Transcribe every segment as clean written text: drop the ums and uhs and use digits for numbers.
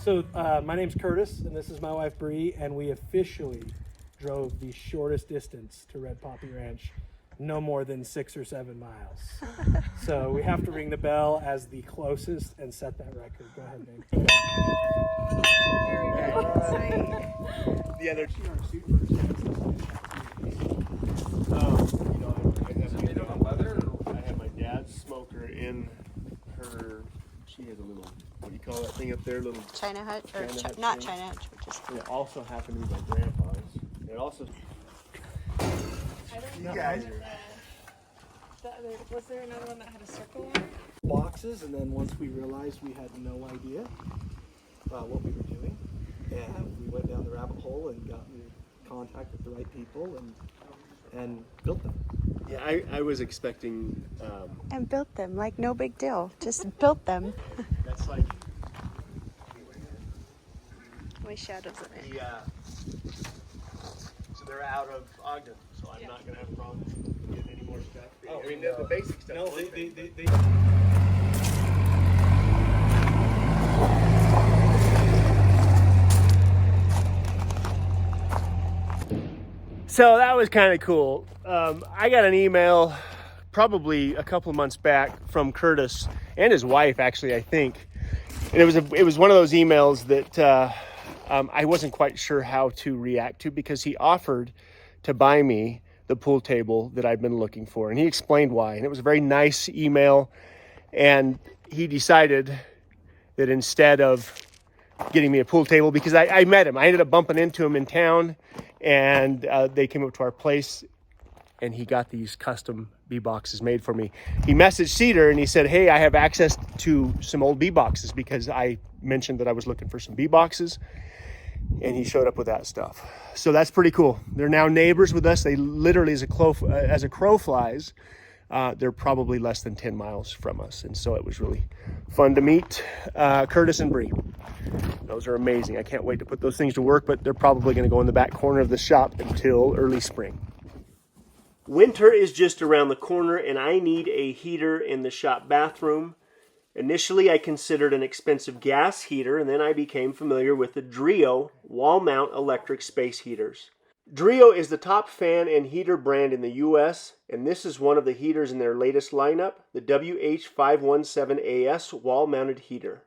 So my name's Curtis, and this is my wife Bree, and we officially drove the shortest distance to Red Poppy Ranch, no more than 6 or 7 miles. So we have to ring the bell as the closest and set that record. Go ahead, babe. Very good. Sweet. The other I have my dad's smoker in her. She has a little, what do you call that thing up there? Little China hut, or China hut not thing. China hut, but just. And it also happened to be my grandpa's. It also. You guys Was there another one that had a circle on it? Boxes, and then once we realized we had no idea what we were doing, and we went down the rabbit hole and got in contact with the right people and built them. Yeah, I was expecting. And built them, like no big deal. Just built them. That's like Way shadows in it. so they're out of Ogden, so I'm not gonna have a problem getting any more stuff. I mean, the basic stuff. No, they So that was kind of cool. I got an email probably a couple of months back from Curtis and his wife, actually, I think. And it was one of those emails that I wasn't quite sure how to react to, because he offered to buy me the pool table that I'd been looking for. And he explained why. And it was a very nice email. And he decided that instead of getting me a pool table, because I met him, I ended up bumping into him in town, and they came up to our place, and he got these custom bee boxes made for me. He messaged Cedar and he said, hey, I have access to some old bee boxes, because I mentioned that I was looking for some bee boxes, and he showed up with that stuff. So that's pretty cool. They're now neighbors with us. They literally, as a crow flies, they're probably less than 10 miles from us. And so it was really fun to meet Curtis and Bree. Those are amazing. I can't wait to put those things to work, but they're probably going to go in the back corner of the shop until early spring. Winter is just around the corner, and I need a heater in the shop bathroom. Initially, I considered an expensive gas heater, and then I became familiar with the Drio wall-mount electric space heaters. Drio is the top fan and heater brand in the U.S., and this is one of the heaters in their latest lineup, the WH517AS wall-mounted heater.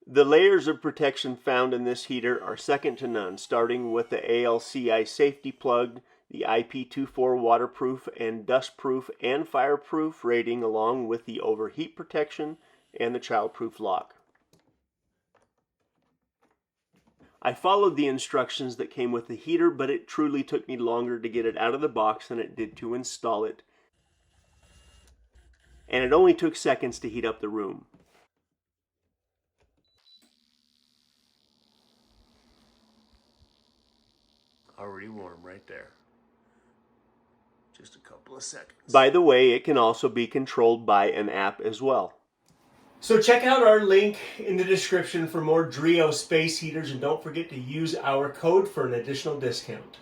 The layers of protection found in this heater are second to none, starting with the ALCI safety plug, the IP24 waterproof and dustproof and fireproof rating, along with the overheat protection and the childproof lock. I followed the instructions that came with the heater, but it truly took me longer to get it out of the box than it did to install it. And it only took seconds to heat up the room. Already warm right there. Just a couple of seconds. By the way, it can also be controlled by an app as well. So check out our link in the description for more Drio space heaters, and don't forget to use our code for an additional discount.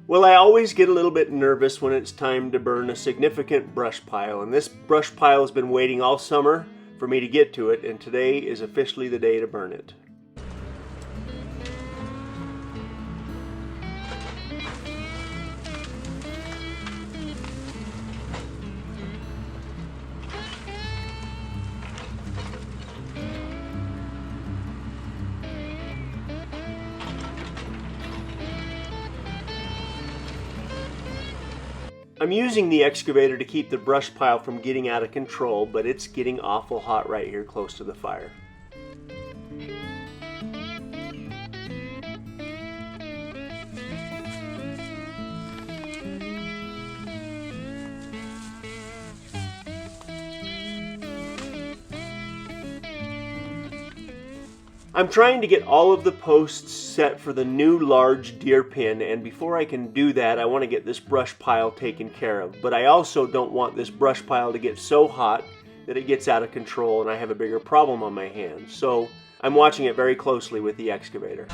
Well, I always get a little bit nervous when it's time to burn a significant brush pile, and this brush pile has been waiting all summer for me to get to it, and today is officially the day to burn it. I'm using the excavator to keep the brush pile from getting out of control, but it's getting awful hot right here close to the fire. I'm trying to get all of the posts set for the new large deer pin, and before I can do that, I want to get this brush pile taken care of. But I also don't want this brush pile to get so hot that it gets out of control and I have a bigger problem on my hands. So I'm watching it very closely with the excavator.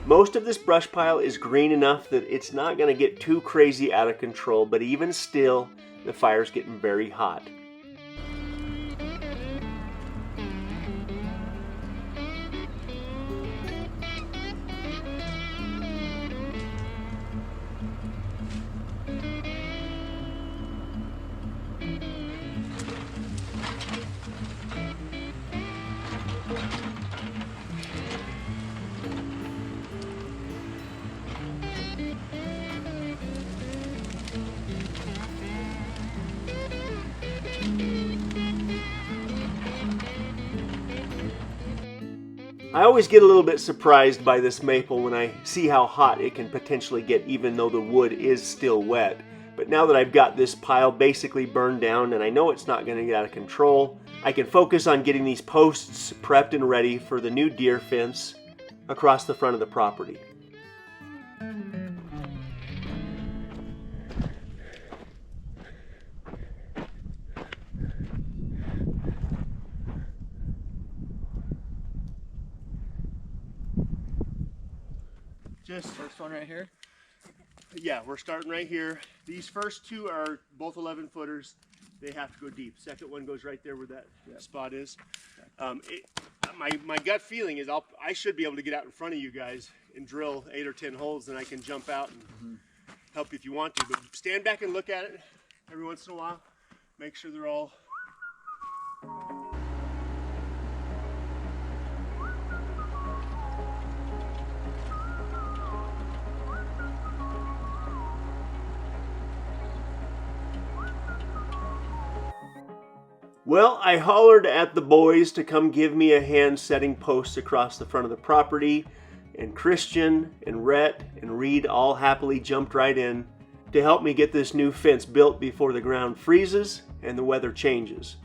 Most of this brush pile is green enough that it's not going to get too crazy out of control, but even still, the fire's getting very hot. I always get a little bit surprised by this maple when I see how hot it can potentially get even though the wood is still wet. But now that I've got this pile basically burned down and I know it's not going to get out of control, I can focus on getting these posts prepped and ready for the new deer fence across the front of the property. Just First one right here. yeah, we're starting right here. These first two are both 11 footers. They have to go deep. Second one goes right there where that spot is. My gut feeling is I should be able to get out in front of you guys and drill 8 or 10 holes, and I can jump out and help you if you want to. But stand back and look at it every once in a while. Make sure they're all. Well, I hollered at the boys to come give me a hand setting posts across the front of the property, and Christian and Rhett and Reed all happily jumped right in to help me get this new fence built before the ground freezes and the weather changes.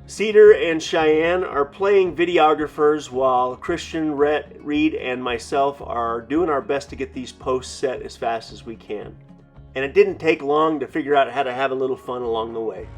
Cedar and Cheyenne are playing videographers while Christian, Rhett, Reed, and myself are doing our best to get these posts set as fast as we can. And it didn't take long to figure out how to have a little fun along the way.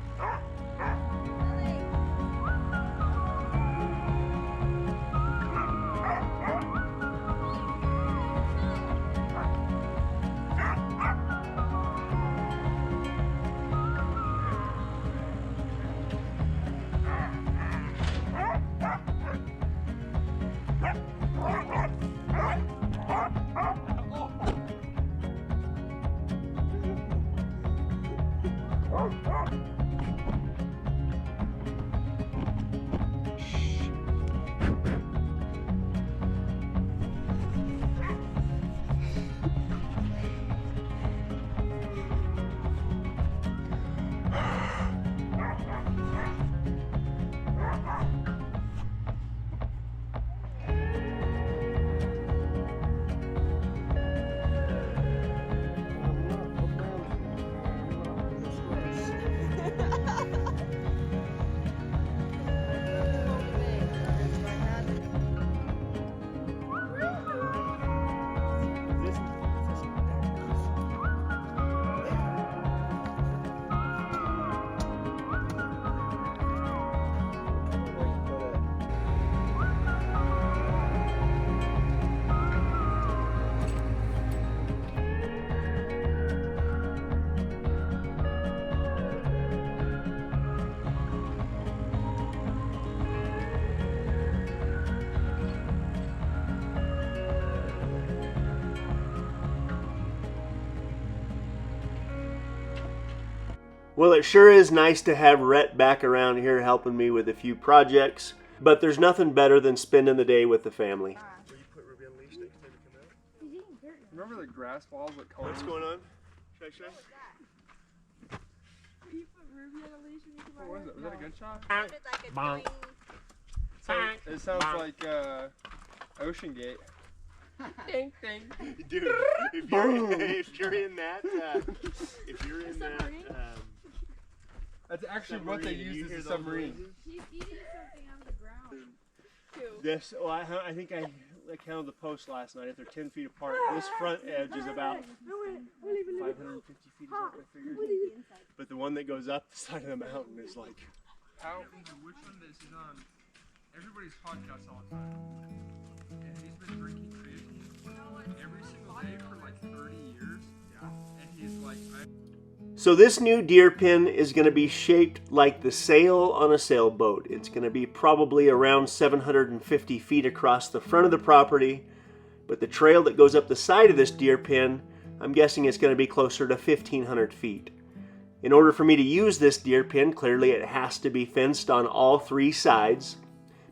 Well, it sure is nice to have Rhett back around here helping me with a few projects, but there's nothing better than spending the day with the family. Remember the grass balls that call? What's going on? Should You put Ruby on a leash when you come What was it? Was that a gunshot? Sounded like a Bonk. It sounds like Ocean Gate. Ding ding. Dude, if you're in that, That's actually what they submarine, you use hear as a those submarine. noises? He's eating something on the ground. Two. This, well, I think I counted the posts last night. If they're 10 feet apart, this front edge is about 550 feet, is what I figured. But the one that goes up the side of the mountain is like... How? Which one is on everybody's podcast all the time? And he's been drinking creatine every single day for like 30 years. Yeah. And he's like, So this new deer pen is going to be shaped like the sail on a sailboat. It's going to be probably around 750 feet across the front of the property. But the trail that goes up the side of this deer pen, I'm guessing it's going to be closer to 1,500 feet. In order for me to use this deer pen, clearly it has to be fenced on all 3 sides,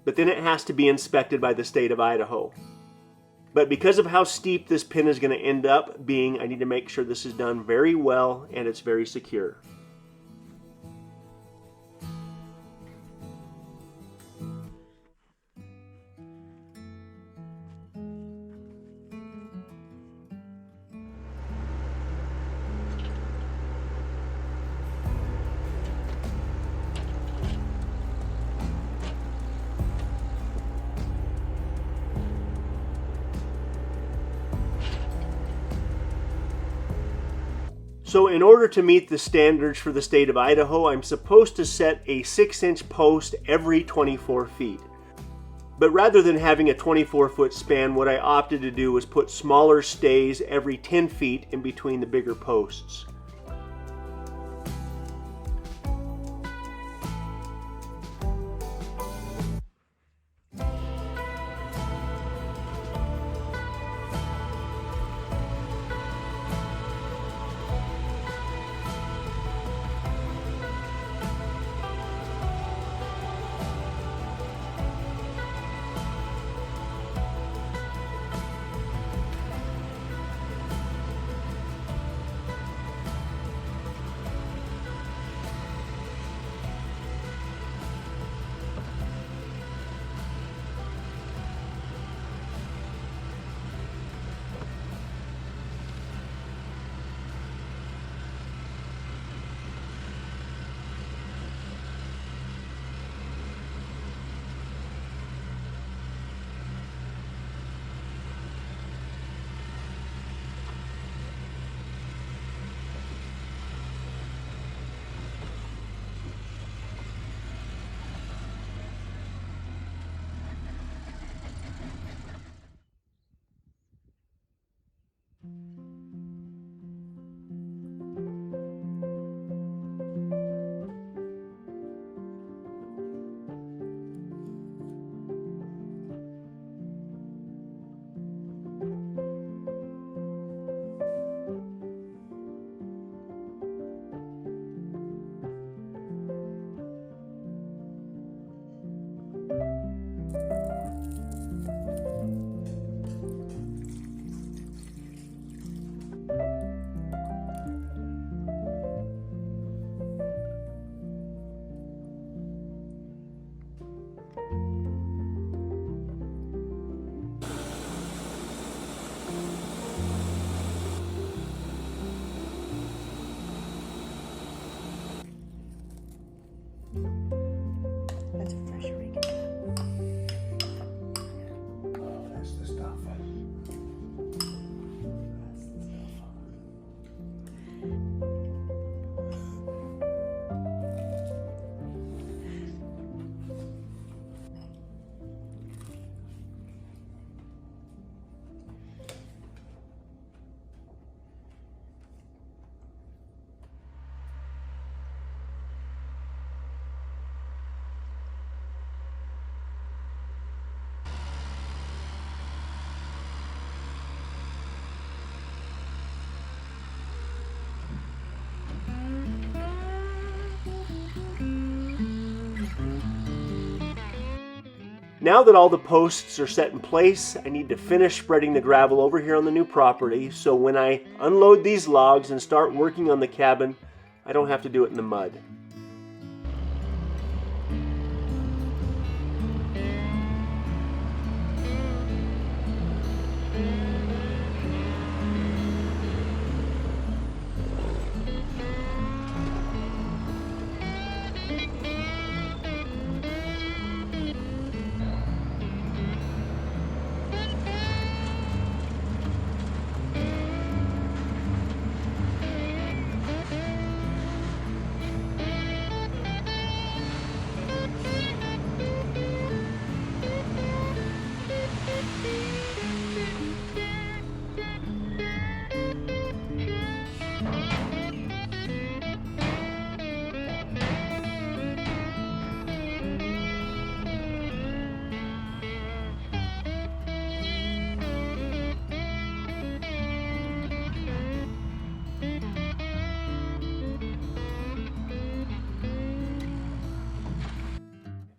but then it has to be inspected by the state of Idaho. But because of how steep this pen is going to end up being, I need to make sure this is done very well and it's very secure. So in order to meet the standards for the state of Idaho, I'm supposed to set a 6-inch post every 24 feet. But rather than having a 24-foot span, what I opted to do was put smaller stays every 10 feet in between the bigger posts. That's a fresh rig. Oh, that's the stuff. Now that all the posts are set in place, I need to finish spreading the gravel over here on the new property, so when I unload these logs and start working on the cabin, I don't have to do it in the mud.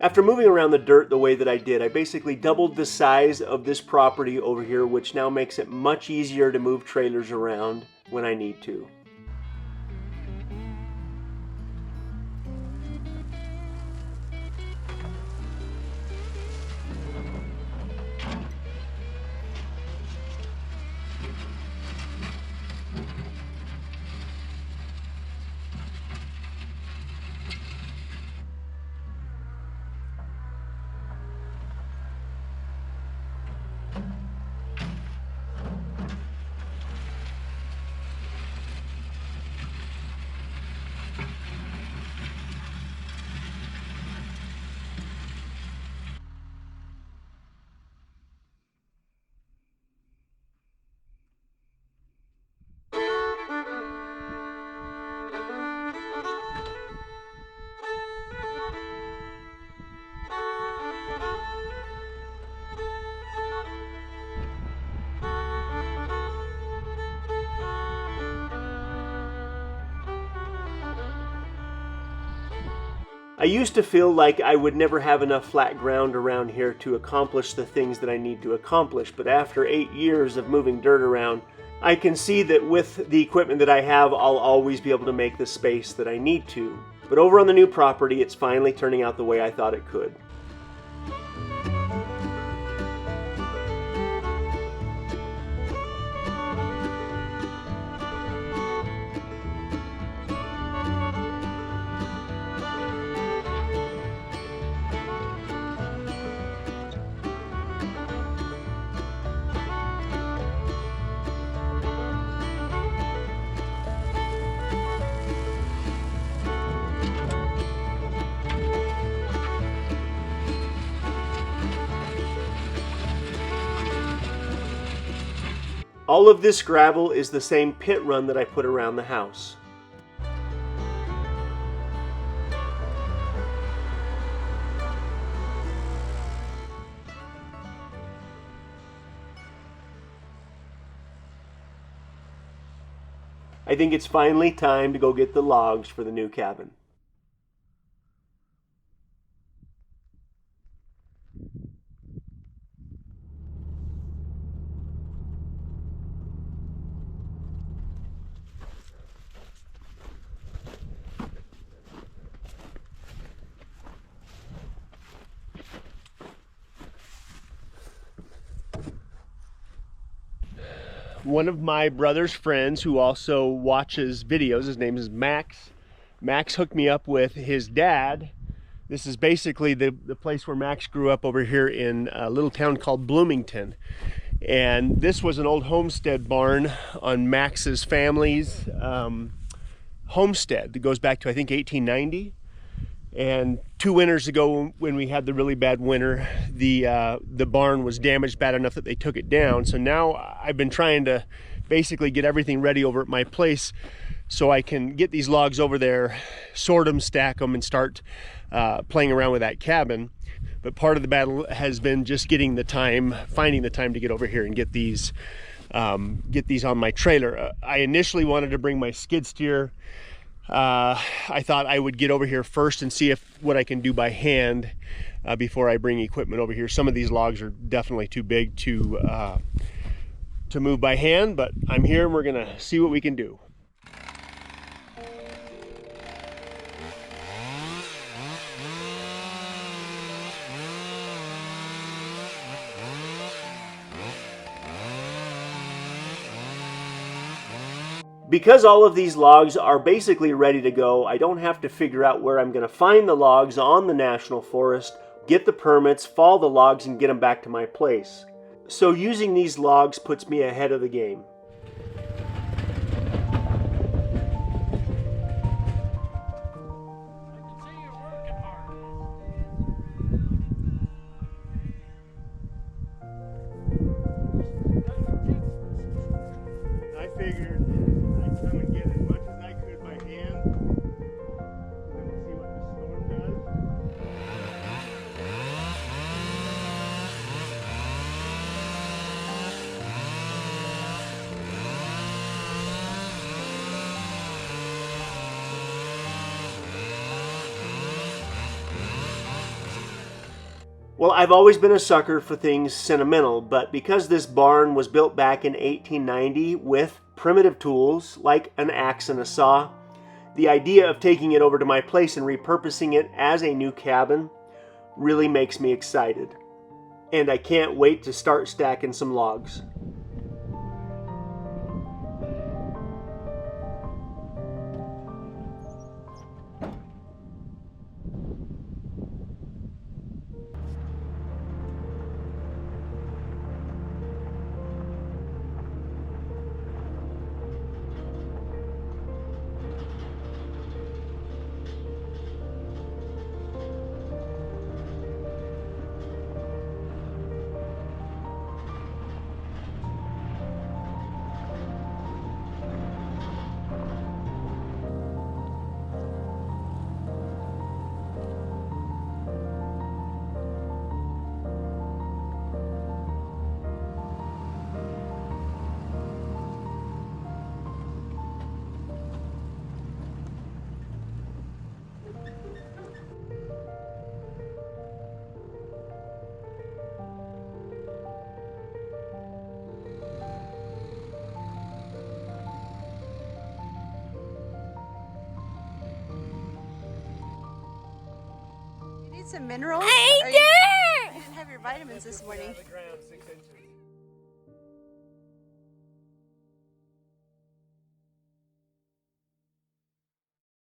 After moving around the dirt the way that I did, I basically doubled the size of this property over here, which now makes it much easier to move trailers around when I need to. I used to feel like I would never have enough flat ground around here to accomplish the things that I need to accomplish, but after 8 years of moving dirt around, I can see that with the equipment that I have, I'll always be able to make the space that I need to. But over on the new property, it's finally turning out the way I thought it could. All of this gravel is the same pit run that I put around the house. I think it's finally time to go get the logs for the new cabin. One of my brother's friends who also watches videos, his name is Max. Max hooked me up with his dad. This is basically the place where Max grew up over here in a little town called Bloomington. And this was an old homestead barn on Max's family's homestead that goes back to, I think, 1890. And 2 winters ago, when we had the really bad winter, the barn was damaged bad enough that they took it down. So now I've been trying to basically get everything ready over at my place so I can get these logs over there, sort them, stack them, and start playing around with that cabin. But part of the battle has been just getting the time, finding the time to get over here and get these on my trailer. I initially wanted to bring my skid steer. I thought I would get over here first and see what I can do by hand. before I bring equipment over here. Some of these logs are definitely too big to move by hand, but I'm here and we're gonna see what we can do. Because all of these logs are basically ready to go, I don't have to figure out where I'm going to find the logs on the National Forest, get the permits, fall the logs, and get them back to my place. So using these logs puts me ahead of the game. I figured I'd come and get as much as I could by hand, and then we'll see what the storm does. Well, I've always been a sucker for things sentimental, but because this barn was built back in 1890 with primitive tools like an axe and a saw, the idea of taking it over to my place and repurposing it as a new cabin really makes me excited. And I can't wait to start stacking some logs. You need some minerals? I Or did! You didn't have your vitamins this morning. The ground 6 inches.